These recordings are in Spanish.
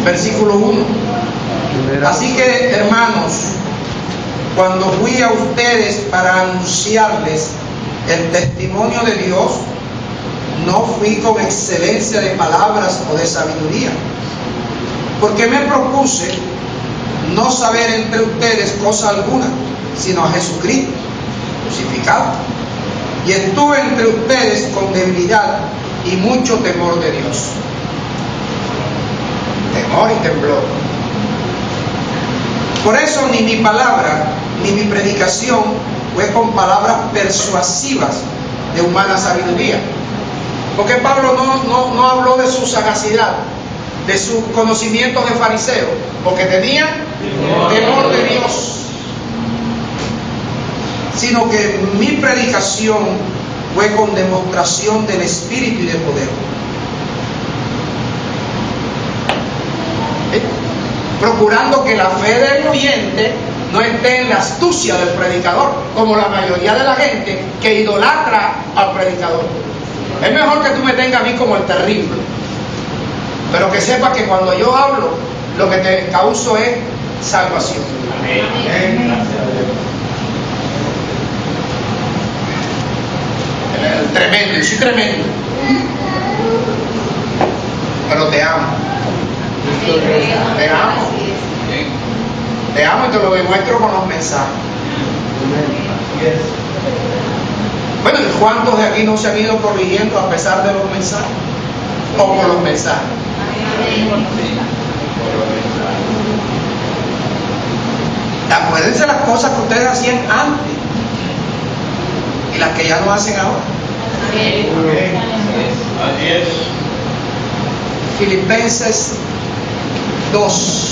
versículo 1. Así que, hermanos, cuando fui a ustedes para anunciarles el testimonio de Dios, no fui con excelencia de palabras o de sabiduría, porque me propuse no saber entre ustedes cosa alguna, sino a Jesucristo crucificado. Y estuve entre ustedes con debilidad y mucho temor de Dios. Temor y temblor. Por eso ni mi palabra ni mi predicación fue con palabras persuasivas de humana sabiduría. Porque Pablo no habló de su sagacidad, de sus conocimientos de fariseo, porque tenía temor de Dios. Sino que mi predicación fue con demostración del Espíritu y de poder. Procurando que la fe del oyente no esté en la astucia del predicador, como la mayoría de la gente que idolatra al predicador. Es mejor que tú me tengas a mí como el terrible, pero que sepas que cuando yo hablo, lo que te causo es salvación. Amén. Tremendo, yo soy tremendo, pero te amo. Te amo. Te amo y te lo demuestro con los mensajes. Bueno, ¿y cuántos de aquí no se han ido corrigiendo a pesar de los mensajes? O por los mensajes. Acuérdense las cosas que ustedes hacían antes y las que ya no hacen ahora. Así es. Filipenses 2.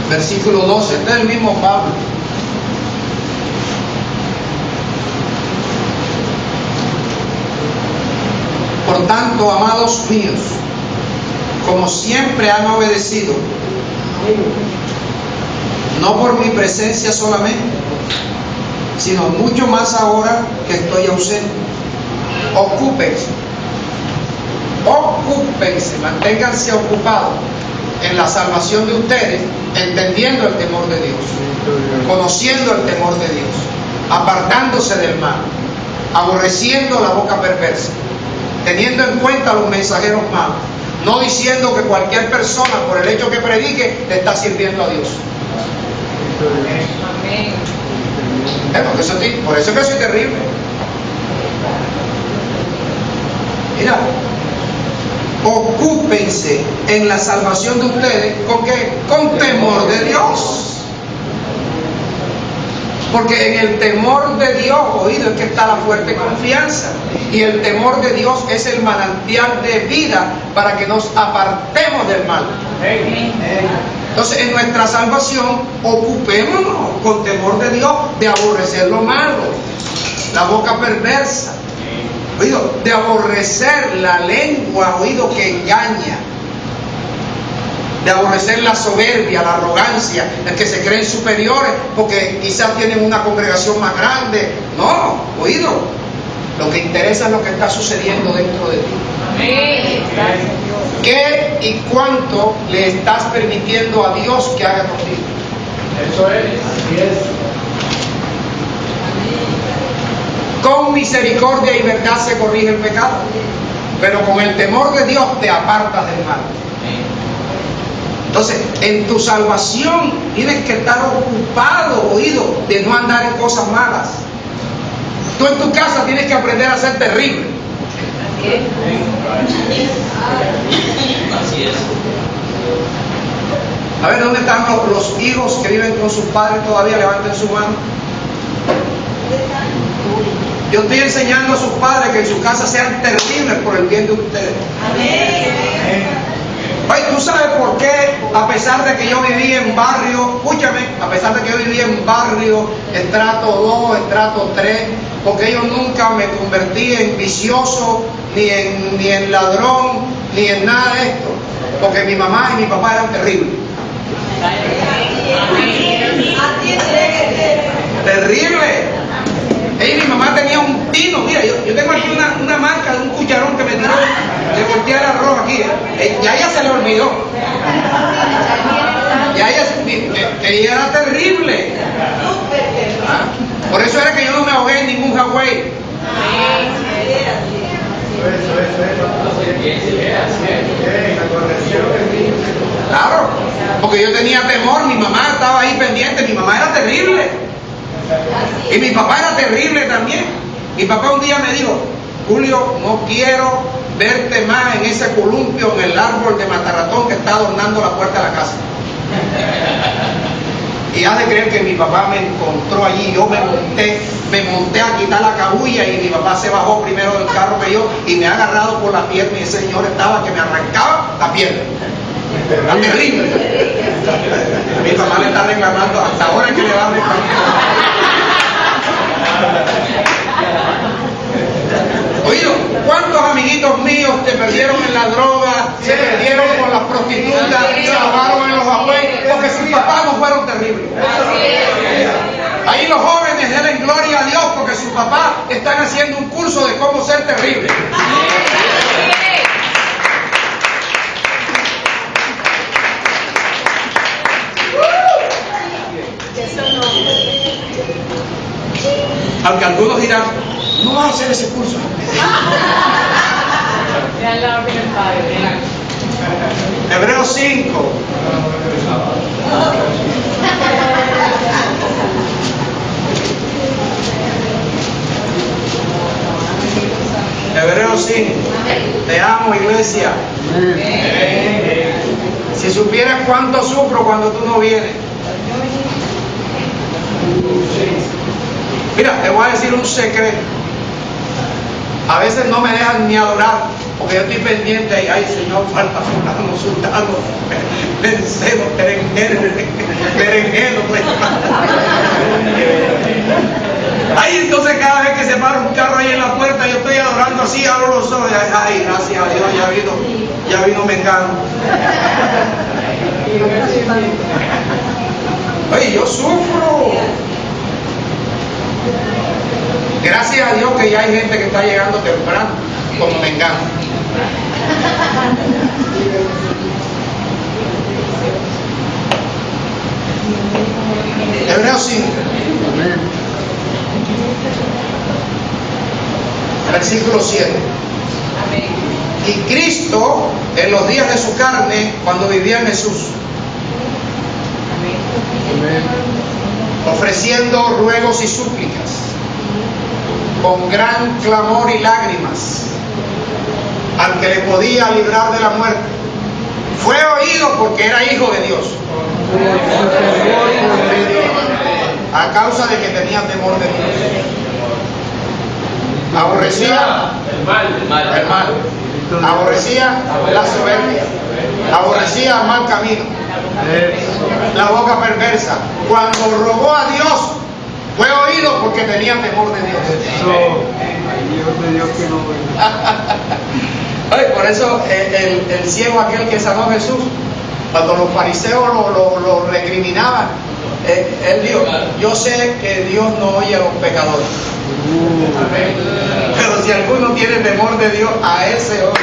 Versículo 12. Este es el mismo Pablo. Por tanto, amados míos, como siempre han obedecido, no por mi presencia solamente, sino mucho más ahora que estoy ausente, ocúpense, manténganse ocupados en la salvación de ustedes, entendiendo el temor de Dios, conociendo el temor de Dios, apartándose del mal, aborreciendo la boca perversa, teniendo en cuenta a los mensajeros malos, no diciendo que cualquier persona por el hecho que predique le está sirviendo a Dios. Amén. Por eso es que soy terrible. Mira, ocúpense en la salvación de ustedes. ¿Con qué? Con temor de Dios. Porque en el temor de Dios, oído, es que está la fuerte confianza. Y el temor de Dios es el manantial de vida para que nos apartemos del mal. Entonces, en nuestra salvación, ocupémonos con temor de Dios de aborrecer lo malo, la boca perversa, oído, de aborrecer la lengua, oído, que engaña, de aborrecer la soberbia, la arrogancia, el que se creen superiores porque quizás tienen una congregación más grande. No, oído, lo que interesa es lo que está sucediendo dentro de ti. Amén. ¿Qué y cuánto le estás permitiendo a Dios que haga contigo? Eso es, así es. Con misericordia y verdad se corrige el pecado, pero con el temor de Dios te apartas del mal. Entonces, en tu salvación tienes que estar ocupado, oído, de no andar en cosas malas. Tú en tu casa tienes que aprender a ser terrible. Así es. A ver, ¿dónde están los hijos que viven con sus padres todavía? Levanten su mano. Yo estoy enseñando a sus padres que en su casa sean terribles por el bien de ustedes. Amén. Oye, ¿tú sabes por qué? A pesar de que yo viví en barrio, escúchame, a pesar de que yo viví en barrio, estrato 2, estrato 3, porque yo nunca me convertí en vicioso, ni en ladrón, ni en nada de esto, porque mi mamá y mi papá eran terribles. Terrible. Mi mamá tenía un tino. Mira, yo tengo aquí una marca de un cucharón que me tiró de voltear el arroz aquí. Ya ella se le olvidó. Ya ella era terrible. Por eso era que yo no me ahogué en ningún Hawái. Claro, porque yo tenía temor, mi mamá estaba ahí pendiente, mi mamá era terrible. Y mi papá era terrible también. Mi papá un día me dijo: Julio, no quiero verte más en ese columpio en el árbol de mataratón que está adornando la puerta de la casa. Y has de creer que mi papá me encontró allí. Yo me monté a quitar la cabulla y mi papá se bajó primero del carro que yo y me ha agarrado por la pierna y ese señor estaba que me arrancaba la pierna. Era terrible. Mi mamá le está reclamando hasta ahora que le va a reclamar. Oído, ¿cuántos amiguitos míos te perdieron en la droga, se perdieron con las prostitutas, se ahogaron en los abuelos porque sus papás no fueron terribles? Ahí los jóvenes den gloria a Dios porque sus papás están haciendo un curso de cómo ser terribles. Aunque algunos dirán: no vas a hacer ese curso. Hebreos 5. Hebreos 5. Te amo, iglesia. Si supieras cuánto sufro cuando tú no vienes. Mira, te voy a decir un secreto. A veces no me dejan ni adorar, porque yo estoy pendiente y: ay, Señor, falta fulano, sultano, vencemos, berenjeno, pues. Ay, entonces cada vez que se para un carro ahí en la puerta, yo estoy adorando así, abro los ojos, ay, gracias a Dios, ya vino Mengano. Oye, yo sufro. Gracias a Dios que ya hay gente que está llegando temprano, como Mengano. Hebreos 5. Versículo 7. Y Cristo, en los días de su carne, cuando vivía en Jesús, ofreciendo ruegos y súplicas, con gran clamor y lágrimas, al que le podía librar de la muerte, fue oído porque era hijo de Dios, a causa de que tenía temor de Dios. Aborrecía el mal, aborrecía la soberbia, aborrecía el mal camino, la boca perversa. Cuando rogó a Dios, fue oído porque tenía temor de Dios. Ay, por eso el ciego aquel que sanó a Jesús, cuando los fariseos lo recriminaban, él dijo: yo sé que Dios no oye a los pecadores, pero si alguno tiene temor de Dios, a ese oye.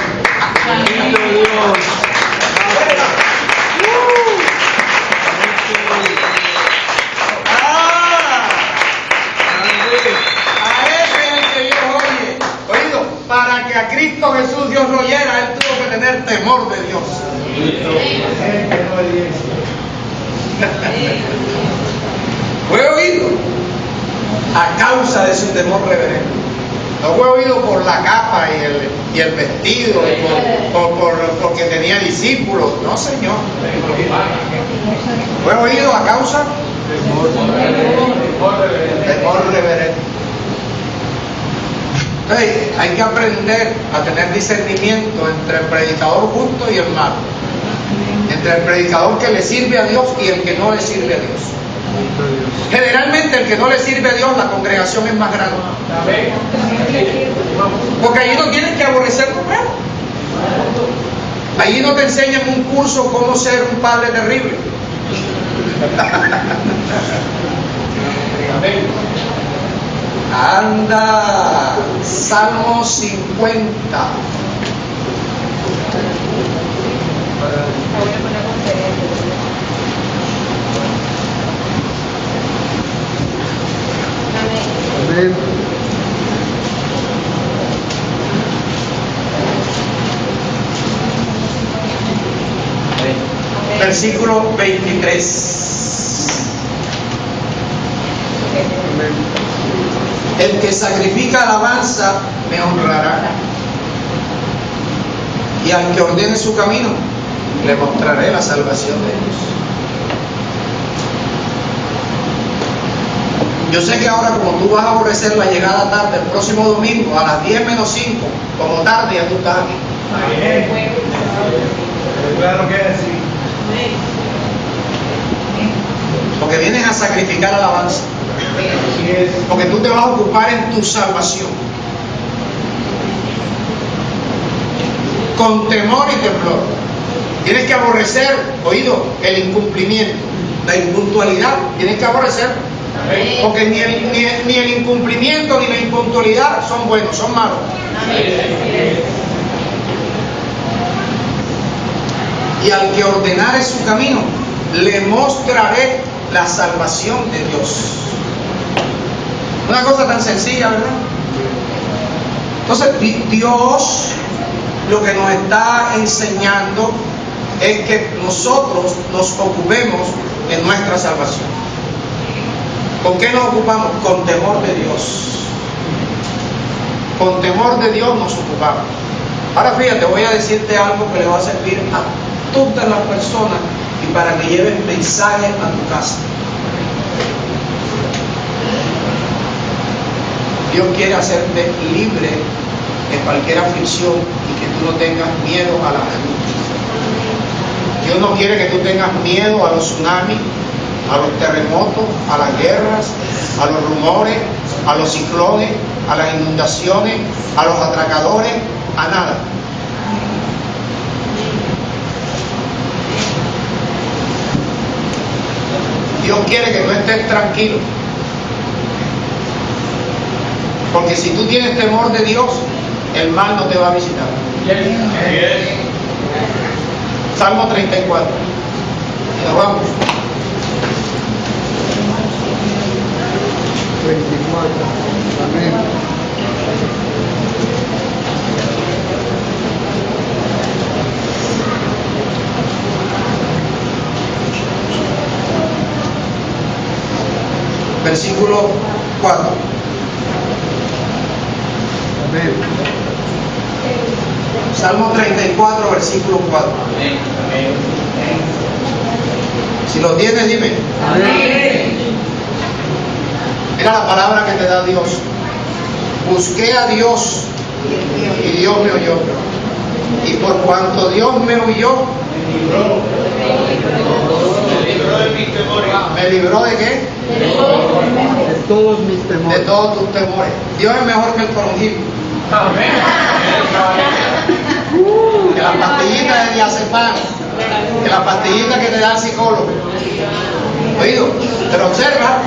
Para que a Cristo Jesús Dios lo oyera, él tuvo que tener temor de Dios. Fue oído a causa de su temor reverente. No fue oído por la capa y el vestido, porque tenía discípulos. No, Señor. Fue oído a causa de temor reverente. Hey, hay que aprender a tener discernimiento entre el predicador justo y el malo, entre el predicador que le sirve a Dios y el que no le sirve a Dios. Generalmente el que no le sirve a Dios, la congregación es más grande, porque allí no tienen que aborrecer con él. Allí no te enseñan un curso cómo ser un padre terrible. Amén. Anda, Salmo 50. Amén. Versículo 23. Amén. El que sacrifica alabanza me honrará, y al que ordene su camino le mostraré la salvación de Dios. Yo sé que ahora, como tú vas a aborrecer la llegada tarde el próximo domingo a las 10 menos 5, como tarde ya tú estás aquí, Claro que sí. porque vienes a sacrificar alabanza, Así es. porque tú te vas a ocupar en tu salvación con temor y temblor. Tienes que aborrecer, oído, el incumplimiento, la impuntualidad. Tienes que aborrecer, porque ni el incumplimiento ni la impuntualidad son buenos, son malos. Y al que ordenare su camino le mostraré la salvación de Dios. Una cosa tan sencilla, ¿verdad? Entonces Dios lo que nos está enseñando es que nosotros nos ocupemos en nuestra salvación. ¿Con qué nos ocupamos? Con temor de Dios. Con temor de Dios nos ocupamos. Ahora fíjate, voy a decirte algo que le va a servir a todas las personas y para que lleven mensajes a tu casa. Dios quiere hacerte libre de cualquier aflicción y que tú no tengas miedo a la angustia. Dios no quiere que tú tengas miedo a los tsunamis, a los terremotos, a las guerras, a los rumores, a los ciclones, a las inundaciones, a los atracadores, a nada. Dios quiere que tú estés tranquilo. Porque si tú tienes temor de Dios, el mal no te va a visitar. Salmo 34. Nos vamos. 24. Amén. Versículo 4. Amén. Salmo 34, versículo 4. Si lo tienes, dime. Mira la palabra que te da Dios. Busqué a Dios y Dios me oyó. Y por cuanto Dios me oyó, Me libró de mis temores. ¿me libró de qué? De todos mis De temores. todos tus temores. Dios es mejor que el toronjil, Amén. que las pastillitas de diazepam, que las pastillitas que te da el psicólogo. Oído, pero observa,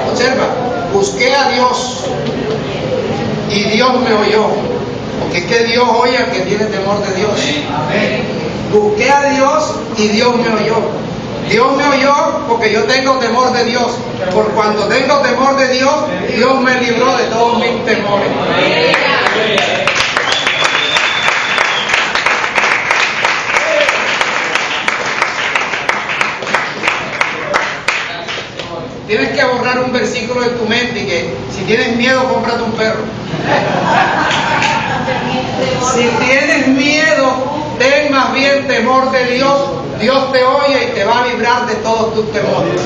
busqué a Dios y Dios me oyó, porque es que Dios oye al que tiene temor de Dios. Busqué a Dios y Dios me oyó. Dios me oyó porque yo tengo temor de Dios. Por cuando tengo temor de Dios, Dios me libró de todos mis temores. Tienes que borrar un versículo de tu mente y que si tienes miedo, cómprate un perro. Si tienes miedo, ten más bien temor de Dios. Dios te oye y te va a librar de todos tus temores.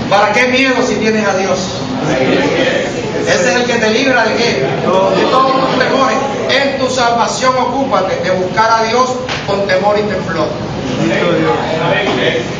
¿Para qué miedo si tienes a Dios? Ese es el que te libra de qué? De todos tus temores. En tu salvación ocúpate de buscar a Dios con temor y temblor. Bendito Dios.